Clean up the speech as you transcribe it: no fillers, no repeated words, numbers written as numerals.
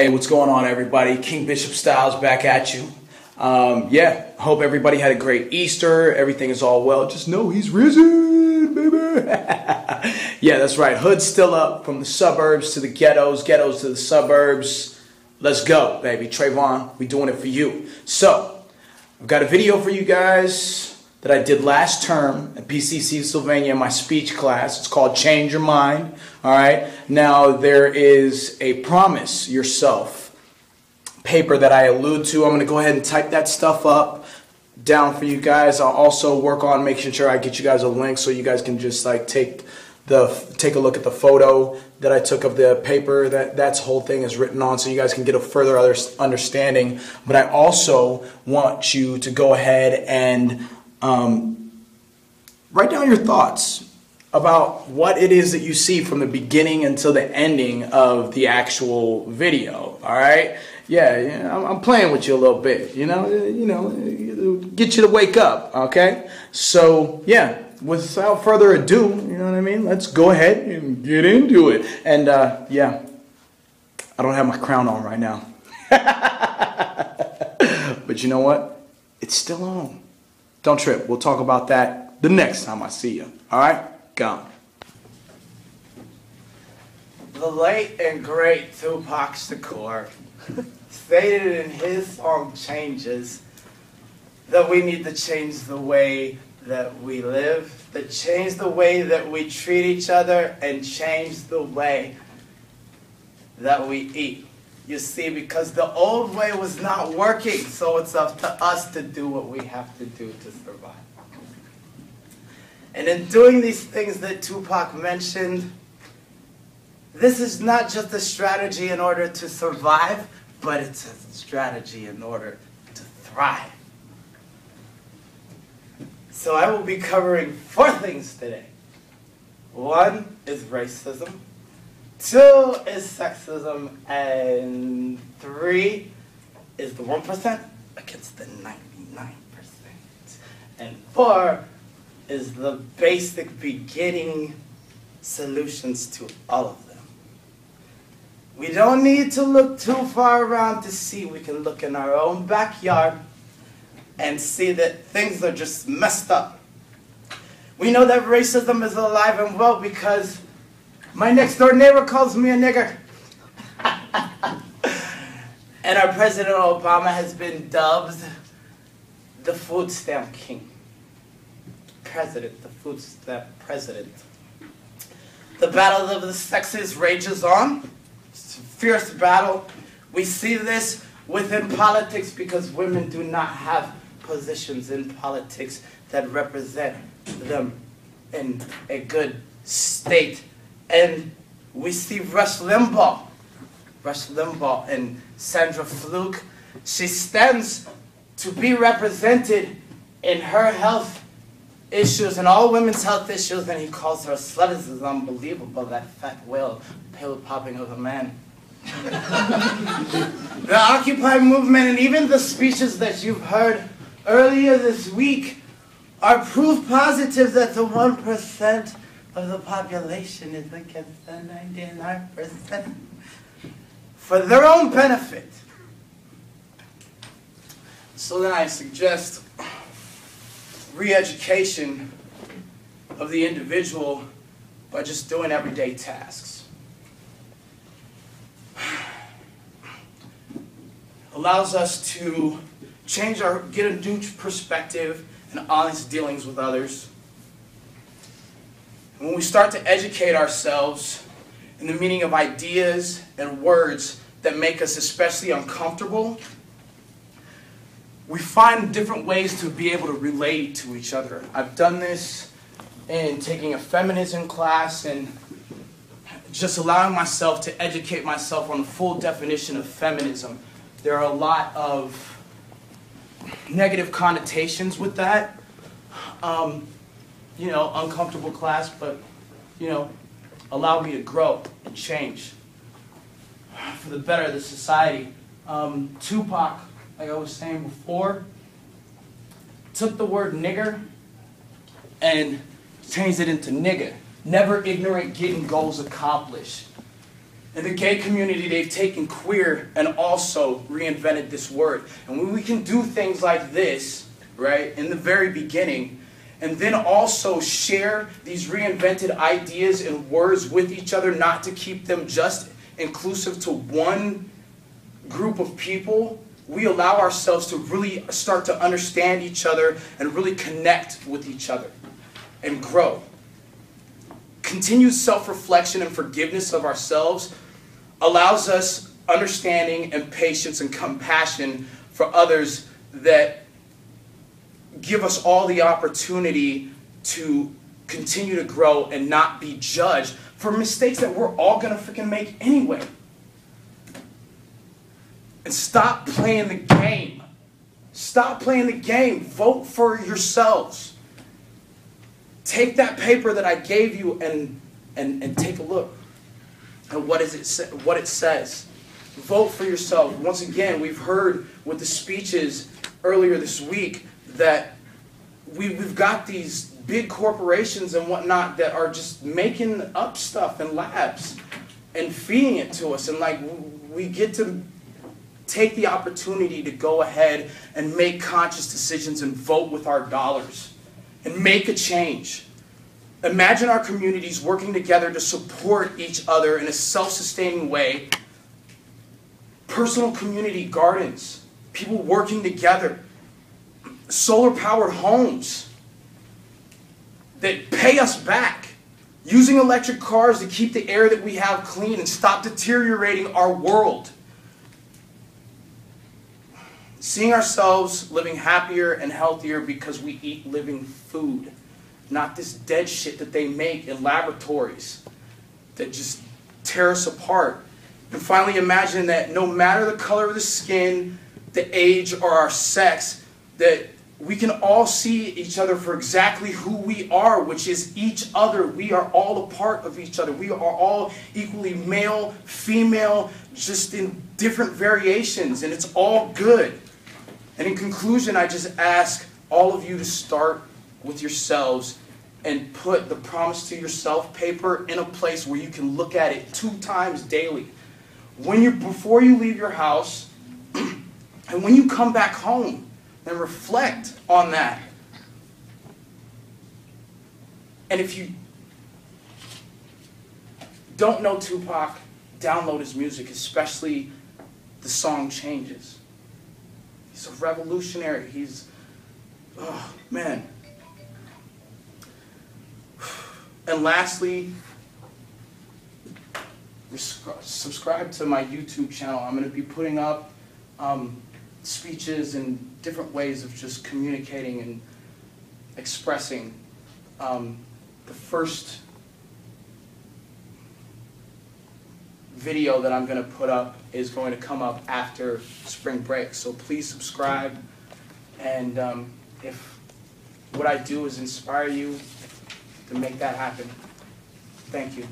Hey, what's going on, everybody? King Bishop Styles back at you. Yeah, hope everybody had a great Easter. Everything is all well. Just know he's risen, baby. Yeah, that's right. Hood's still up, from the suburbs to the ghettos, ghettos to the suburbs. Let's go, baby. Trayvon, we doing it for you. So, I've got a video for you guys that I did last term at PCC Sylvania in my speech class. It's called Change Your Mind. All right. Now, there is a Promise Yourself paper that I allude to. I'm going to go ahead and type that stuff up down for you guys. I'll also work on making sure I get you guys a link so you guys can just like take a look at the photo that I took of the paper that whole thing is written on, so you guys can get a further understanding. But I also want you to go ahead and write down your thoughts about what it is that you see from the beginning until the ending of the actual video. All right? Yeah, I'm playing with you a little bit. You know, get you to wake up. Okay? So yeah, without further ado, you know what I mean? Let's go ahead and get into it. And yeah, I don't have my crown on right now, but you know what? It's still on. Don't trip. We'll talk about that the next time I see you. All right? Gone. The late and great Tupac Shakur stated in his song Changes that we need to change the way that we live, to change the way that we treat each other, and change the way that we eat. You see, because the old way was not working, so it's up to us to do what we have to do to survive. And in doing these things that Tupac mentioned, this is not just a strategy in order to survive, but it's a strategy in order to thrive. So I will be covering 4 things today. 1 is racism. 2 is sexism, and 3 is the 1% against the 99%. And 4 is the basic beginning solutions to all of them. We don't need to look too far around to see. We can look in our own backyard and see that things are just messed up. We know that racism is alive and well because my next door neighbor calls me a nigger. And our President Obama has been dubbed the food stamp king. The food stamp president. The battle of the sexes rages on. It's a fierce battle. We see this within politics because women do not have positions in politics that represent them in a good state. And we see Rush Limbaugh and Sandra Fluke. She stands to be represented in her health issues and all women's health issues, and he calls her a slut. This is unbelievable, that fat whale pill popping of a man. The Occupy movement and even the speeches that you've heard earlier this week are proof positive that the 1% of the population is against the 99% for their own benefit. So then I suggest re-education of the individual by just doing everyday tasks. Allows us to get a new perspective and honest dealings with others. And when we start to educate ourselves in the meaning of ideas and words that make us especially uncomfortable, we find different ways to be able to relate to each other. I've done this in taking a feminism class and just allowing myself to educate myself on the full definition of feminism. There are a lot of negative connotations with that. You know, uncomfortable class, but, you know, allow me to grow and change for the better of the society. Tupac, like I was saying before, took the word nigger and changed it into nigga. Never ignorant, getting goals accomplished. In the gay community, they've taken queer and also reinvented this word. And when we can do things like this, right, in the very beginning, and then also share these reinvented ideas and words with each other, not to keep them just inclusive to one group of people, we allow ourselves to really start to understand each other and really connect with each other and grow. Continued self-reflection and forgiveness of ourselves allows us understanding and patience and compassion for others that give us all the opportunity to continue to grow and not be judged for mistakes that we're all going to freaking make anyway. And stop playing the game. Stop playing the game. Vote for yourselves. Take that paper that I gave you and take a look at what it says. Vote for yourself. Once again, we've heard with the speeches earlier this week that we've got these big corporations and whatnot that are just making up stuff in labs and feeding it to us. And like we get to take the opportunity to go ahead and make conscious decisions and vote with our dollars and make a change. Imagine our communities working together to support each other in a self-sustaining way. Personal community gardens, people working together, solar-powered homes that pay us back, using electric cars to keep the air that we have clean and stop deteriorating our world. Seeing ourselves living happier and healthier because we eat living food, not this dead shit that they make in laboratories that just tear us apart. And finally, imagine that no matter the color of the skin, the age, or our sex, that we can all see each other for exactly who we are, which is each other. We are all a part of each other. We are all equally male, female, just in different variations, and it's all good. And in conclusion, I just ask all of you to start with yourselves and put the promise to yourself paper in a place where you can look at it 2 times daily. Before you leave your house, and when you come back home, and reflect on that. And if you don't know Tupac, download his music, especially the song Changes. He's a revolutionary. He's, oh man. And lastly, subscribe to my YouTube channel. I'm going to be putting up speeches and different ways of just communicating and expressing. The first video that I'm going to put up is going to come up after spring break. So please subscribe, and if what I do is inspire you, to make that happen. Thank you.